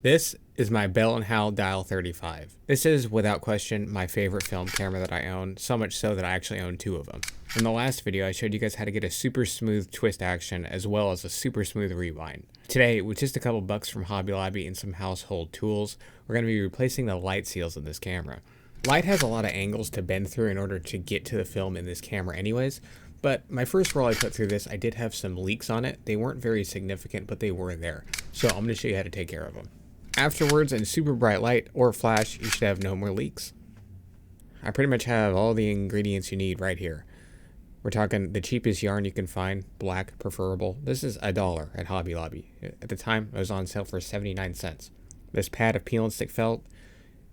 This is my Bell Howell Dial 35. This is, without question, my favorite film camera that I own, so much so that I actually own two of them. In the last video, I showed you guys how to get a super smooth twist action as well as a super smooth rewind. Today, with just a couple bucks from Hobby Lobby and some household tools, we're going to be replacing the light seals of this camera. Light has a lot of angles to bend through in order to get to the film in this camera anyways, but my first roll I put through this, I did have some leaks on it. They weren't very significant, but they were there. So I'm going to show you how to take care of them. Afterwards, in super bright light or flash, you should have no more leaks. I pretty much have all the ingredients you need right here. We're talking the cheapest yarn you can find, black preferable. This is $1 at Hobby Lobby. At the time, it was on sale for 79 cents. This pad of peel and stick felt,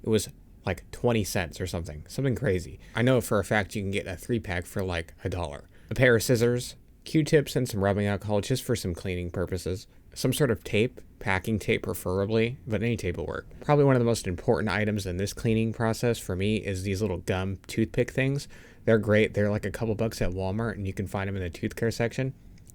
it was like 20 cents or something crazy. I know for a fact you can get a 3-pack for like $1. A pair of scissors, Q-tips, and some rubbing alcohol just for some cleaning purposes. Some sort of tape, packing tape preferably, but any tape will work. Probably one of the most important items in this cleaning process for me is these little gum toothpick things. They're great. They're like a couple bucks at Walmart, and you can find them in the tooth care section.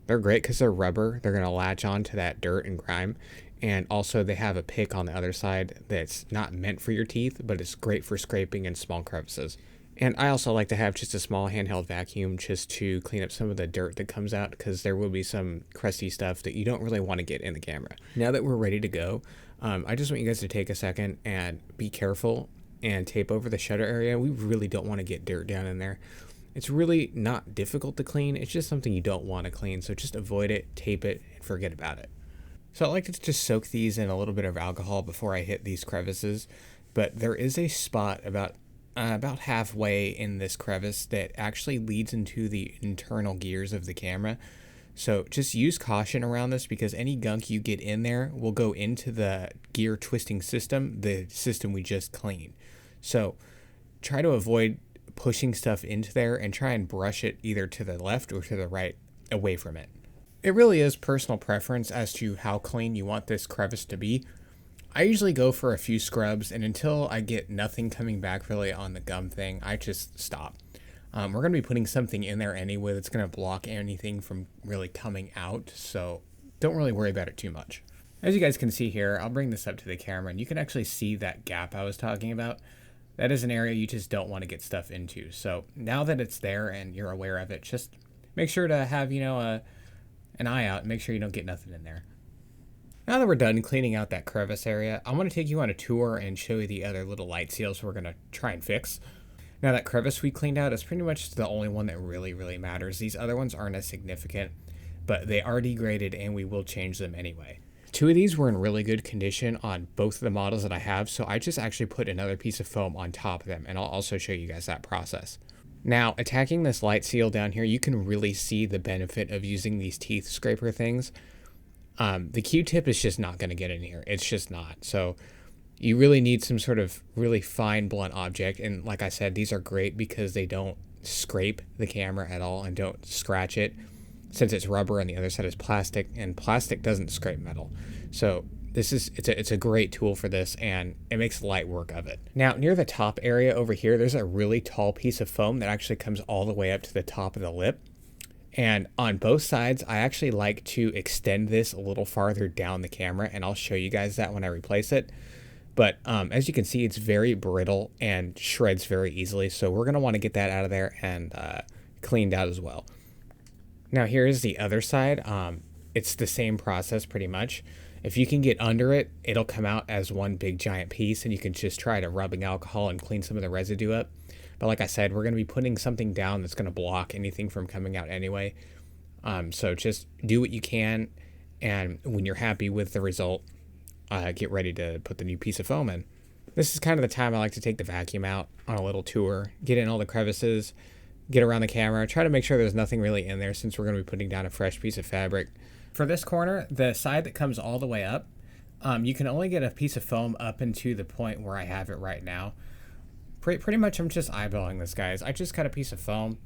They're great because they're rubber. They're going to latch on to that dirt and grime. And also they have a pick on the other side that's not meant for your teeth, but it's great for scraping in small crevices. And I also like to have just a small handheld vacuum just to clean up some of the dirt that comes out, because there will be some crusty stuff that you don't really want to get in the camera. Now that we're ready to go, I just want you guys to take a second and be careful and tape over the shutter area. We really don't want to get dirt down in there. It's really not difficult to clean. It's just something you don't want to clean. So just avoid it, tape it, and forget about it. So I like to just soak these in a little bit of alcohol before I hit these crevices. But there is a spot about halfway in this crevice that actually leads into the internal gears of the camera. So just use caution around this, because any gunk you get in there will go into the gear twisting system, the system we just cleaned. So try to avoid pushing stuff into there and try and brush it either to the left or to the right away from it. It really is personal preference as to how clean you want this crevice to be. I usually go for a few scrubs, and until I get nothing coming back really on the gum thing, I just stop. We're going to be putting something in there anyway that's going to block anything from really coming out, so don't really worry about it too much. As you guys can see here, I'll bring this up to the camera, and you can actually see that gap I was talking about. That is an area you just don't want to get stuff into. So now that it's there and you're aware of it, just make sure to have, an eye out and make sure you don't get nothing in there. Now that we're done cleaning out that crevice area, I want to take you on a tour and show you the other little light seals we're going to try and fix. Now that crevice we cleaned out is pretty much the only one that really matters. These other ones aren't as significant, but they are degraded and we will change them anyway. Two of these were in really good condition on both of the models that I have, so I just actually put another piece of foam on top of them, and I'll also show you guys that process. Now, attacking this light seal down here, you can really see the benefit of using these teeth scraper things. The Q-tip is just not going to get in here. It's just not. So you really need some sort of really fine blunt object. And like I said, these are great because they don't scrape the camera at all and don't scratch it, since it's rubber and the other side is plastic, and plastic doesn't scrape metal. So it's a great tool for this, and it makes light work of it. Now, near the top area over here, there's a really tall piece of foam that actually comes all the way up to the top of the lip. And on both sides, I actually like to extend this a little farther down the camera, and I'll show you guys that when I replace it. But as you can see, it's very brittle and shreds very easily, so we're going to want to get that out of there and cleaned out as well. Now here's the other side. It's the same process pretty much. If you can get under it, it'll come out as one big giant piece, and you can just try to rubbing alcohol and clean some of the residue up. But like I said, we're going to be putting something down that's going to block anything from coming out anyway. So just do what you can, and when you're happy with the result, get ready to put the new piece of foam in. This is kind of the time I like to take the vacuum out on a little tour, get in all the crevices, get around the camera, try to make sure there's nothing really in there, since we're going to be putting down a fresh piece of fabric. For this corner, the side that comes all the way up, you can only get a piece of foam up into the point where I have it right now. Pretty much I'm just eyeballing this, guys. I just cut a piece of foam,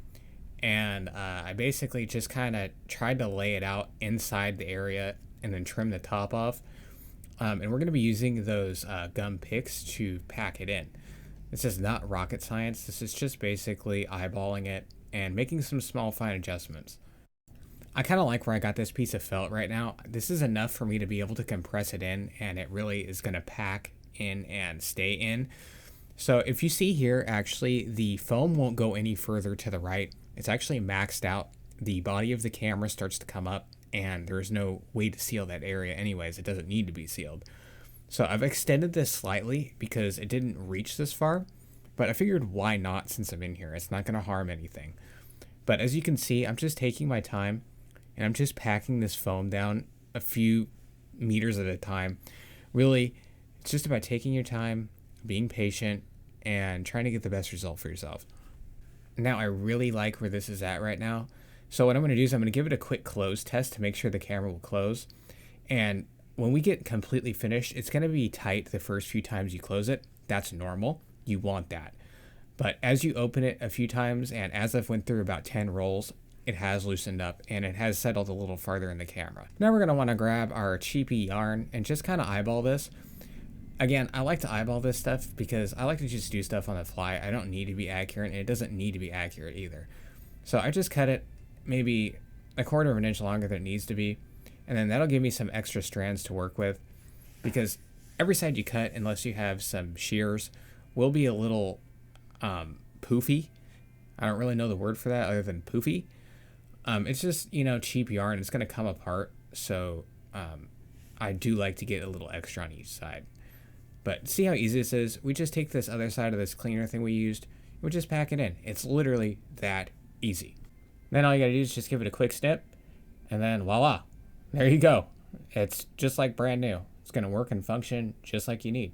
and I basically just kind of tried to lay it out inside the area and then trim the top off. And we're going to be using those gum picks to pack it in. This is not rocket science. This is just basically eyeballing it and making some small fine adjustments. I kind of like where I got this piece of felt right now. This is enough for me to be able to compress it in, and it really is going to pack in and stay in. So if you see here, actually, the foam won't go any further to the right. It's actually maxed out. The body of the camera starts to come up, and there's no way to seal that area anyways. It doesn't need to be sealed. So I've extended this slightly because it didn't reach this far, but I figured why not since I'm in here. It's not going to harm anything. But as you can see, I'm just taking my time, and I'm just packing this foam down a few meters at a time. Really, it's just about taking your time, being patient, and trying to get the best result for yourself. Now, I really like where this is at right now. So what I'm going to do is I'm going to give it a quick close test to make sure the camera will close. And when we get completely finished, it's going to be tight the first few times you close it. That's normal. You want that. But as you open it a few times, and as I've went through about 10 rolls, it has loosened up and it has settled a little farther in the camera. Now we're going to want to grab our cheapy yarn and just kind of eyeball this. Again, I like to eyeball this stuff because I like to just do stuff on the fly. I don't need to be accurate, and it doesn't need to be accurate either. So I just cut it maybe a quarter of an inch longer than it needs to be, and then that'll give me some extra strands to work with, because every side you cut, unless you have some shears, will be a little poofy. I don't really know the word for that other than poofy. It's just, cheap yarn. It's going to come apart, so I do like to get a little extra on each side. But see how easy this is? We just take this other side of this cleaner thing we used, and we just pack it in. It's literally that easy. Then all you gotta do is just give it a quick snip, and then voila, there you go. It's just like brand new. It's gonna work and function just like you need.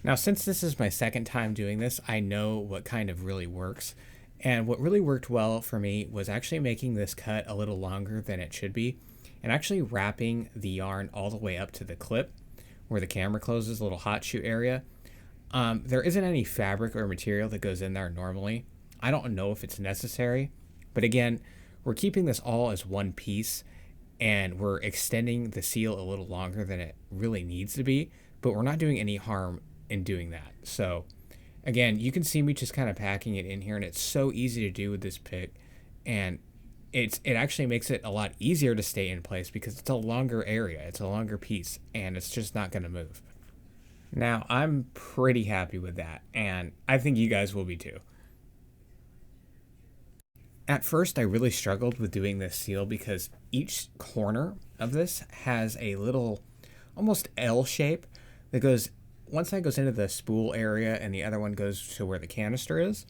Now, since this is my second time doing this, I know what kind of really works. And what really worked well for me was actually making this cut a little longer than it should be, and actually wrapping the yarn all the way up to the clip where the camera closes, the little hot shoe area. There isn't any fabric or material that goes in there normally. I don't know if it's necessary, but again, we're keeping this all as one piece, and we're extending the seal a little longer than it really needs to be, but we're not doing any harm in doing that. So again, you can see me just kind of packing it in here, and it's so easy to do with this pick, and it actually makes it a lot easier to stay in place because it's a longer area, it's a longer piece, and it's just not going to move. Now, I'm pretty happy with that, and I think you guys will be too. At first, I really struggled with doing this seal because each corner of this has a little, almost L shape that goes, one side goes into the spool area and the other one goes to where the canister is.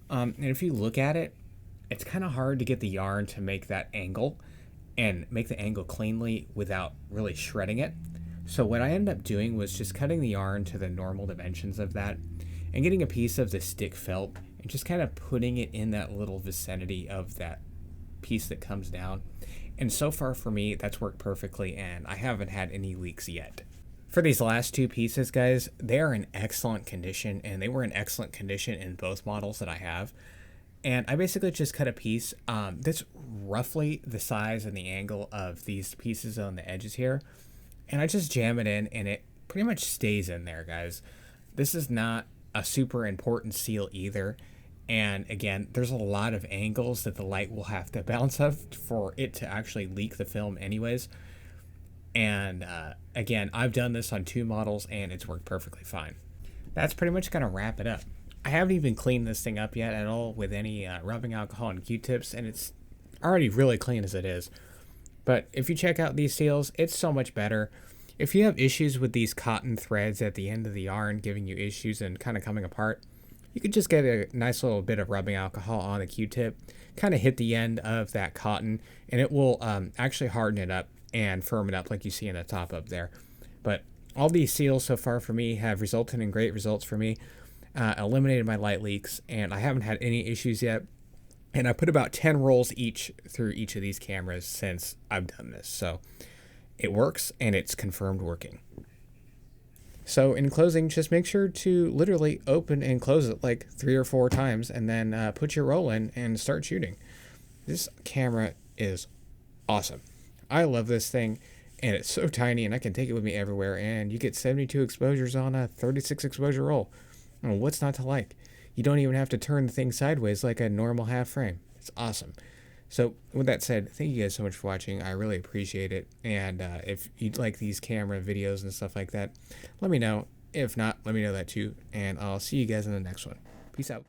And if you look at it, it's kind of hard to get the yarn to make that angle and make the angle cleanly without really shredding it. So what I ended up doing was just cutting the yarn to the normal dimensions of that and getting a piece of the stick felt and just kind of putting it in that little vicinity of that piece that comes down. And so far for me, that's worked perfectly, and I haven't had any leaks yet. For these last two pieces, guys, they are in excellent condition, and they were in excellent condition in both models that I have. And I basically just cut a piece that's roughly the size and the angle of these pieces on the edges here. And I just jam it in, and it pretty much stays in there, guys. This is not a super important seal either. And again, there's a lot of angles that the light will have to bounce off for it to actually leak the film anyways. And again, I've done this on 2 models, and it's worked perfectly fine. That's pretty much going to wrap it up. I haven't even cleaned this thing up yet at all with any rubbing alcohol and Q-tips, and it's already really clean as it is. But if you check out these seals, it's so much better. If you have issues with these cotton threads at the end of the yarn giving you issues and kind of coming apart, you could just get a nice little bit of rubbing alcohol on the Q-tip, kind of hit the end of that cotton, and it will actually harden it up and firm it up like you see in the top up there. But all these seals so far for me have resulted in great results for me. Eliminated my light leaks, and I haven't had any issues yet. And I put about 10 rolls each through each of these cameras since I've done this. So it works, and it's confirmed working. So in closing, just make sure to literally open and close it like 3 or 4 times, and then put your roll in and start shooting. This camera is awesome. I love this thing, and it's so tiny, and I can take it with me everywhere, and you get 72 exposures on a 36 exposure roll. Well, what's not to like? You don't even have to turn the thing sideways like a normal half frame. It's awesome. So with that said, thank you guys so much for watching. I really appreciate it. And if you'd like these camera videos and stuff like that, let me know. If not, let me know that too. And I'll see you guys in the next one. Peace out.